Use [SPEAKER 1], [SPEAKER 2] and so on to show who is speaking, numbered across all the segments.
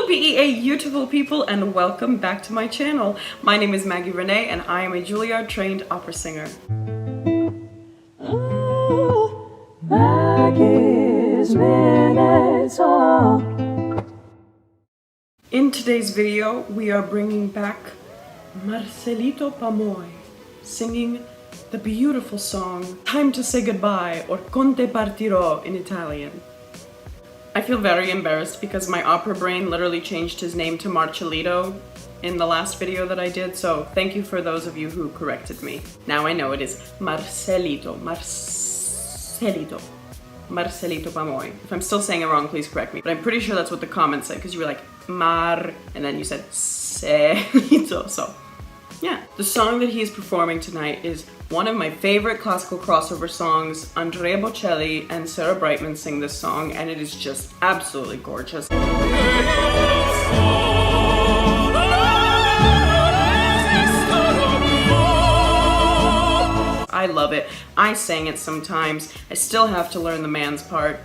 [SPEAKER 1] BEA beautiful people, and welcome back to my channel. My name is Maggie Reneé and I am a Juilliard trained opera singer. In today's video, we are bringing back Marcelito Pomoy singing the beautiful song Time to Say Goodbye, or Te Partirò in Italian. I feel very embarrassed because my opera brain literally changed his name to Marcelito in the last video that I did, so thank you for those of you who corrected me. Now I know it is Marcelito Pomoy. If I'm still saying it wrong, please correct me, but I'm pretty sure that's what the comments said, because you were like, Mar, and then you said Celito, so yeah. The song that he is performing tonight is one of my favorite classical crossover songs. Andrea Bocelli and Sarah Brightman sing this song, and it is just absolutely gorgeous. I love it. I sang it sometimes. I still have to learn the man's part.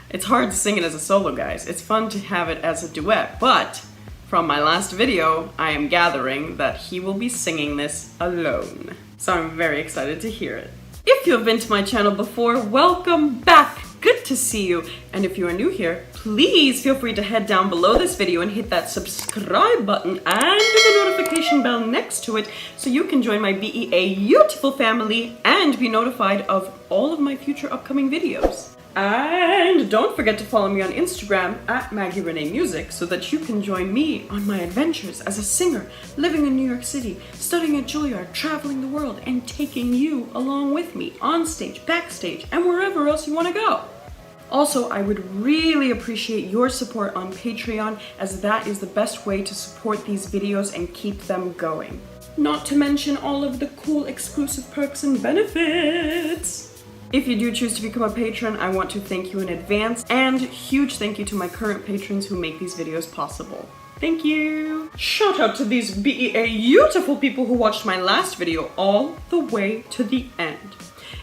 [SPEAKER 1] It's hard to sing it as a solo, guys. It's fun to have it as a duet, but from my last video, I am gathering that he will be singing this alone. So I'm very excited to hear it. If you have been to my channel before, welcome back. Good to see you. And if you are new here, please feel free to head down below this video and hit that subscribe button and the notification bell next to it so you can join my BEA beautiful family and be notified of all of my future upcoming videos. And don't forget to follow me on Instagram at Maggie Reneé Music so that you can join me on my adventures as a singer, living in New York City, studying at Juilliard, traveling the world, and taking you along with me on stage, backstage, and wherever else you want to go. Also, I would really appreciate your support on Patreon, as that is the best way to support these videos and keep them going. Not to mention all of the cool exclusive perks and benefits. If you do choose to become a patron, I want to thank you in advance, and huge thank you to my current patrons who make these videos possible. Thank you! Shout out to these BEA beautiful people who watched my last video all the way to the end.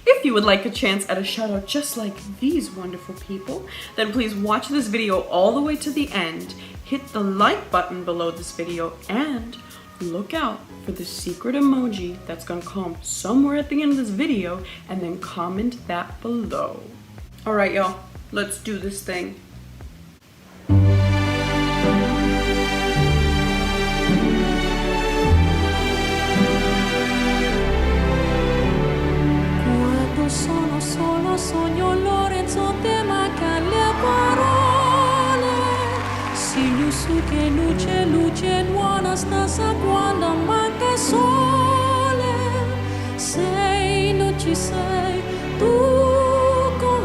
[SPEAKER 1] If you would like a chance at a shout out just like these wonderful people, then please watch this video all the way to the end, hit the like button below this video, and look out for the secret emoji that's gonna come somewhere at the end of this video, and then comment that below. All right, y'all, let's do this thing.
[SPEAKER 2] Quando sono solo sogno Lorenzo te mancan le parole. Siglio su che luce, luce buona stassa quando manca sole. Sei, non ci sei, tu con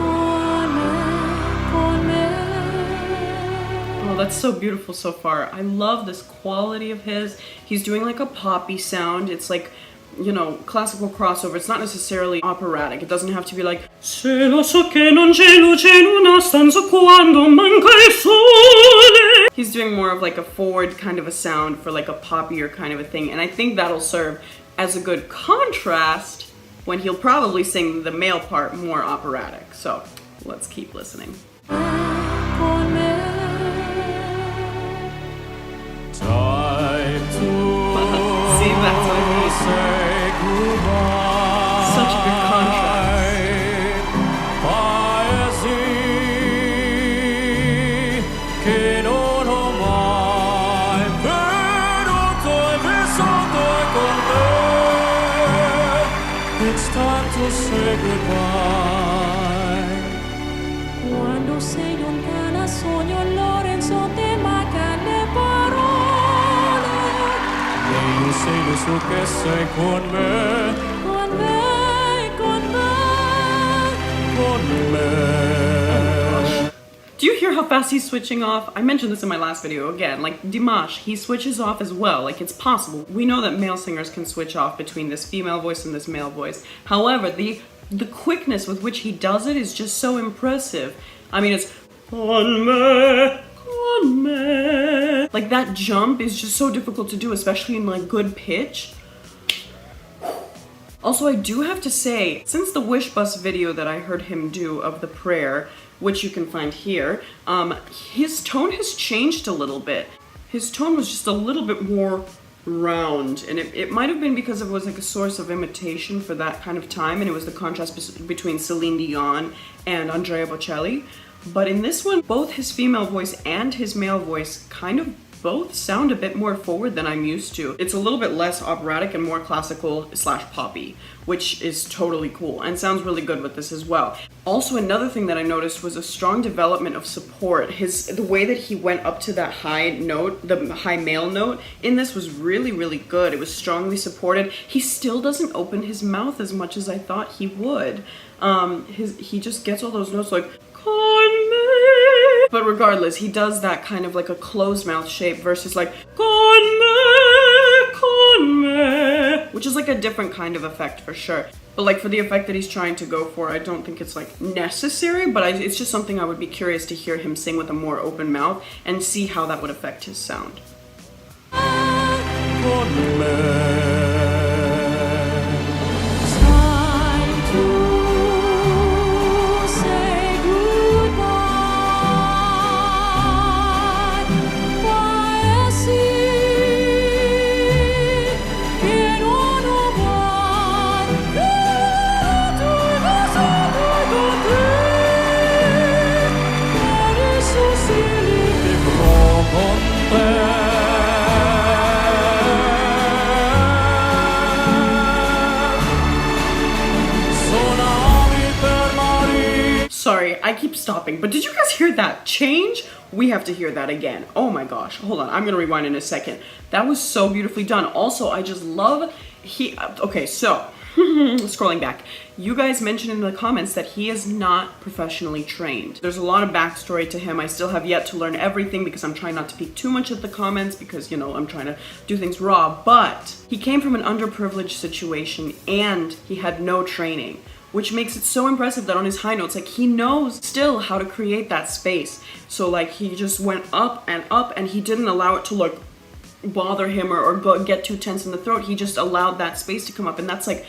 [SPEAKER 2] me.
[SPEAKER 1] Oh, that's so beautiful so far. I love this quality of his. He's doing like a poppy sound. It's like, you know, classical crossover. It's not necessarily operatic. It doesn't have to be like Se lo so che non c'è luce in una stanza quando manca il sole. He's doing more of like a forward kind of a sound for like a poppier kind of a thing, and I think that'll serve as a good contrast when he'll probably sing the male part more operatic. So let's keep listening. See, that's what I mean. Such a good contrast.
[SPEAKER 2] It's time to say goodbye. Quando sei lontana sogno Lorenzo te mancan le parole. E io sei lo so che sei con me. Con me, con me, con me.
[SPEAKER 1] Do you hear how fast he's switching off? I mentioned this in my last video again, like Dimash, he switches off as well, like it's possible. We know that male singers can switch off between this female voice and this male voice. However, the quickness with which he does it is just so impressive. I mean, it's con me. Like that jump is just so difficult to do, especially in like good pitch. Also, I do have to say, since the Wish Bus video that I heard him do of the prayer, which you can find here, his tone has changed a little bit. His tone was just a little bit more round, and it might have been because it was like a source of imitation for that kind of time, and it was the contrast between Celine Dion and Andrea Bocelli. But in this one, both his female voice and his male voice kind of both sound a bit more forward than I'm used to. It's a little bit less operatic and more classical / poppy, which is totally cool and sounds really good with this as well. Also, another thing that I noticed was a strong development of support. The way that he went up to that high note, the high male note, in this was really, really good. It was strongly supported. He still doesn't open his mouth as much as I thought he would. He just gets all those notes like, con me. But regardless, he does that kind of like a closed mouth shape versus like, con me, which is like a different kind of effect for sure. But like for the effect that he's trying to go for, I don't think it's like necessary, but it's just something I would be curious to hear him sing with a more open mouth and see how that would affect his sound. Sorry, I keep stopping, but did you guys hear that change? We have to hear that again. Oh my gosh, hold on, I'm gonna rewind in a second. That was so beautifully done. Also, I just love, okay, so, scrolling back, you guys mentioned in the comments that he is not professionally trained. There's a lot of backstory to him. I still have yet to learn everything because I'm trying not to peek too much at the comments because, you know, I'm trying to do things raw, but he came from an underprivileged situation and he had no training, which makes it so impressive that on his high notes, like, he knows still how to create that space. So like he just went up and he didn't allow it to like bother him or get too tense in the throat. He just allowed that space to come up, and that's like,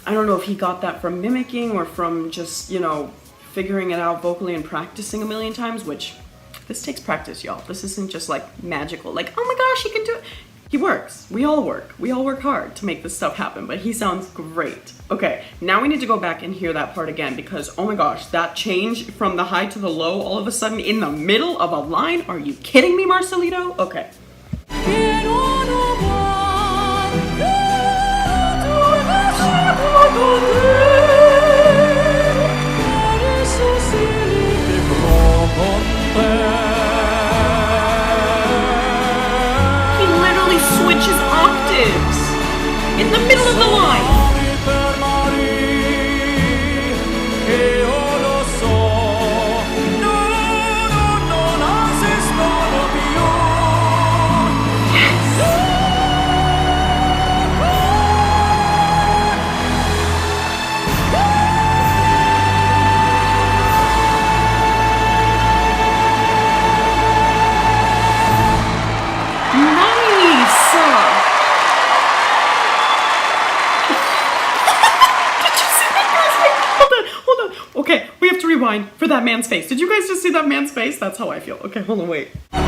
[SPEAKER 1] I don't know if he got that from mimicking or from just, you know, figuring it out vocally and practicing a million times, which this takes practice, y'all. This isn't just like magical, like, oh my gosh, he can do it. He works. We all work hard to make this stuff happen, but he sounds great. Okay, now we need to go back and hear that part again because, oh my gosh, that change from the high to the low all of a sudden in the middle of a line? Are you kidding me, Marcelito? Okay. Switches octaves in the middle of the line. Okay, we have to rewind for that man's face. Did you guys just see that man's face? That's how I feel. Okay, hold on, wait. Love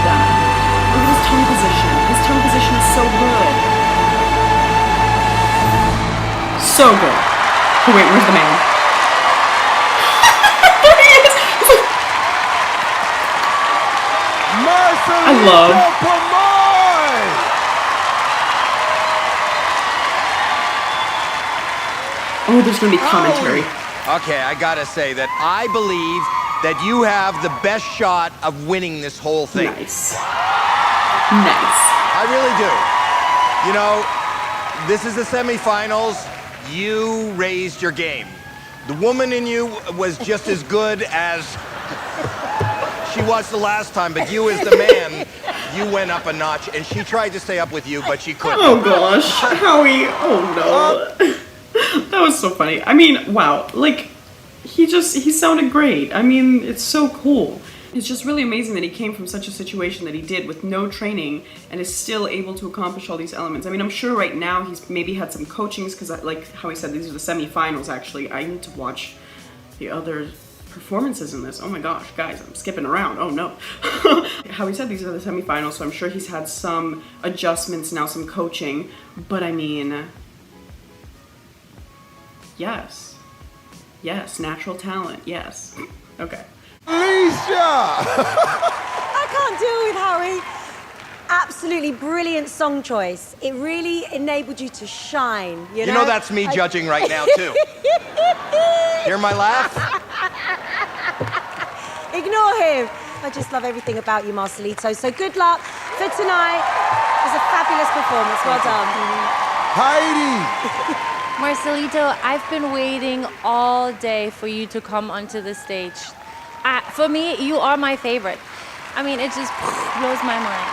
[SPEAKER 1] that. Look at his tongue position. His tongue position is so good. So good. Oh wait, where's the man? There he is! Marcelito
[SPEAKER 3] Pomoy!
[SPEAKER 1] Oh, there's gonna be commentary.
[SPEAKER 3] Okay, I gotta say that I believe that you have the best shot of winning this whole thing.
[SPEAKER 1] Nice. Nice.
[SPEAKER 3] I really do. You know, this is the semifinals. You raised your game. The woman in you was just as good as she was the last time, but you as the man, you went up a notch, and she tried to stay up with you, but she couldn't.
[SPEAKER 1] Oh gosh, Howie, oh no. That was so funny. I mean, wow, like, he sounded great. I mean, it's so cool. It's just really amazing that he came from such a situation that he did with no training and is still able to accomplish all these elements. I mean, I'm sure right now he's maybe had some coachings because, like how he said, these are the semi-finals. Actually, I need to watch the other performances in this. Oh my gosh, guys, I'm skipping around. Oh no. How he said these are the semi-finals, so I'm sure he's had some adjustments now, some coaching. But I mean, yes, natural talent. Yes. Okay.
[SPEAKER 3] Alicia!
[SPEAKER 4] I can't deal with Harry. Absolutely brilliant song choice. It really enabled you to shine, you know?
[SPEAKER 3] You know that's me judging right now, too. Hear my laugh?
[SPEAKER 4] Ignore him. I just love everything about you, Marcelito. So good luck for tonight. It was a fabulous performance. Well done.
[SPEAKER 3] Heidi!
[SPEAKER 5] Marcelito, I've been waiting all day for you to come onto the stage. For me, you are my favorite. I mean, it just blows my mind.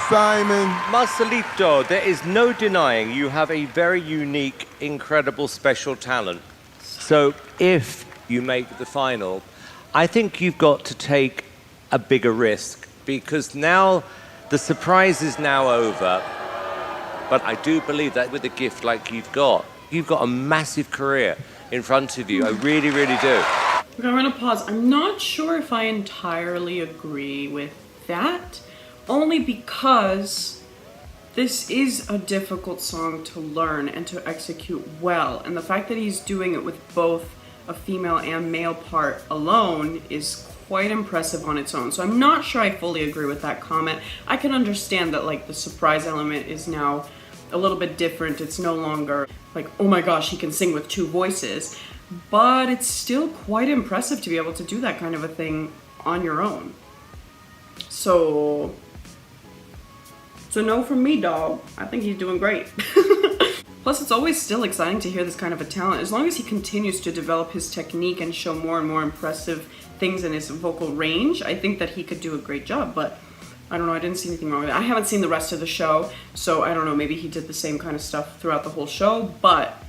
[SPEAKER 6] Simon.
[SPEAKER 7] Marcelito, there is no denying you have a very unique, incredible, special talent. So if you make the final, I think you've got to take a bigger risk because now the surprise is now over. But I do believe that with a gift like you've got a massive career in front of you. I really, really do.
[SPEAKER 1] Okay, I'm gonna pause. I'm not sure if I entirely agree with that, only because this is a difficult song to learn and to execute well, and the fact that he's doing it with both a female and male part alone is quite impressive on its own. So I'm not sure I fully agree with that comment. I can understand that like the surprise element is now a little bit different. It's no longer like, oh my gosh, he can sing with two voices. But it's still quite impressive to be able to do that kind of a thing on your own. So no from me, dog. I think he's doing great. Plus, it's always still exciting to hear this kind of a talent. As long as he continues to develop his technique and show more and more impressive things in his vocal range, I think that he could do a great job. But I don't know, I didn't see anything wrong with it. I haven't seen the rest of the show, so I don't know, maybe he did the same kind of stuff throughout the whole show, but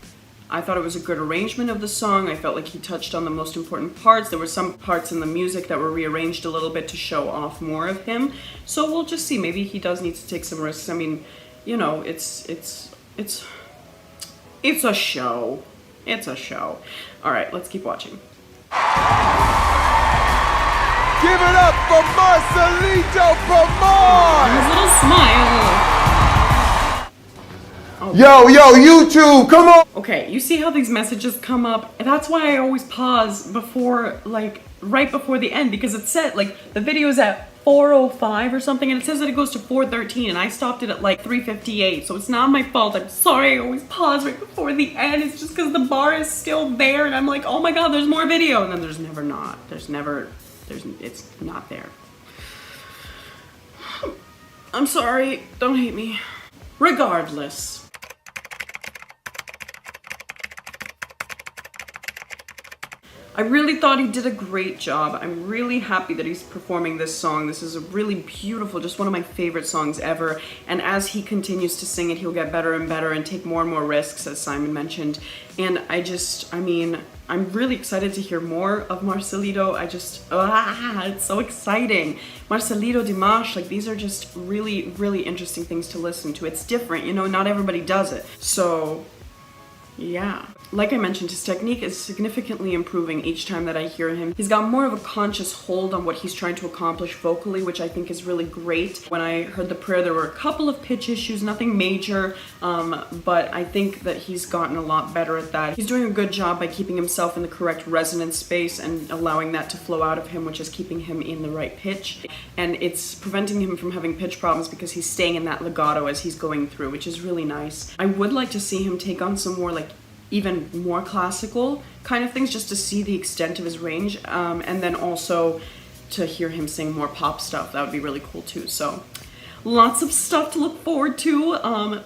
[SPEAKER 1] I thought it was a good arrangement of the song. I felt like he touched on the most important parts. There were some parts in the music that were rearranged a little bit to show off more of him. So we'll just see. Maybe he does need to take some risks. I mean, you know, it's a show. It's a show. All right, let's keep watching.
[SPEAKER 6] Give it up for Marcelito Pomoy!
[SPEAKER 1] His little smile. Oh.
[SPEAKER 6] Yo, YouTube, come on!
[SPEAKER 1] Okay, you see how these messages come up? That's why I always pause before, like, right before the end, because it said, like, the video's at 4:05 or something, and it says that it goes to 4:13, and I stopped it at, like, 3:58, so it's not my fault. I'm sorry, I always pause right before the end. It's just because the bar is still there, and I'm like, oh my god, there's more video, and then there's never not. It's not there. I'm sorry, don't hate me. Regardless. I really thought he did a great job. I'm really happy that he's performing this song. This is a really beautiful, just one of my favorite songs ever. And as he continues to sing it, he'll get better and better and take more and more risks, as Simon mentioned. And I'm really excited to hear more of Marcelito. It's so exciting. Marcelito, Dimash, like these are just really, really interesting things to listen to. It's different, you know, not everybody does it. So, yeah. Like I mentioned, his technique is significantly improving each time that I hear him. He's got more of a conscious hold on what he's trying to accomplish vocally, which I think is really great. When I heard the prayer, there were a couple of pitch issues, nothing major, but I think that he's gotten a lot better at that. He's doing a good job by keeping himself in the correct resonance space and allowing that to flow out of him, which is keeping him in the right pitch. And it's preventing him from having pitch problems because he's staying in that legato as he's going through, which is really nice. I would like to see him take on some more like even more classical kind of things just to see the extent of his range, and then also to hear him sing more pop stuff. That would be really cool too. So lots of stuff to look forward to.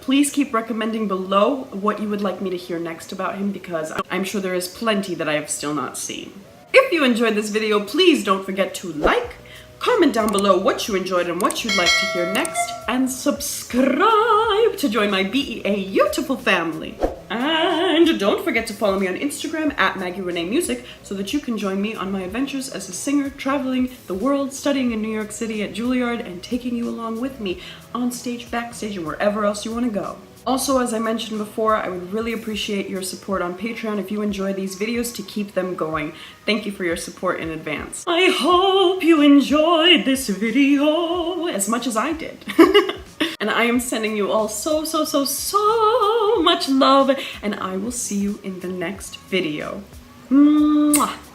[SPEAKER 1] Please keep recommending below what you would like me to hear next about him, because I'm sure there is plenty that I have still not seen. If you enjoyed this video, please don't forget to like, comment down below what you enjoyed and what you'd like to hear next, and subscribe to join my BEA beautiful family. And And don't forget to follow me on Instagram at Maggie Reneé Music so that you can join me on my adventures as a singer, traveling the world, studying in New York City at Juilliard, and taking you along with me on stage, backstage, and wherever else you want to go. Also, as I mentioned before, I would really appreciate your support on Patreon if you enjoy these videos to keep them going. Thank you for your support in advance. I hope you enjoyed this video as much as I did. And I am sending you all so much love, and I will see you in the next video. Mwah!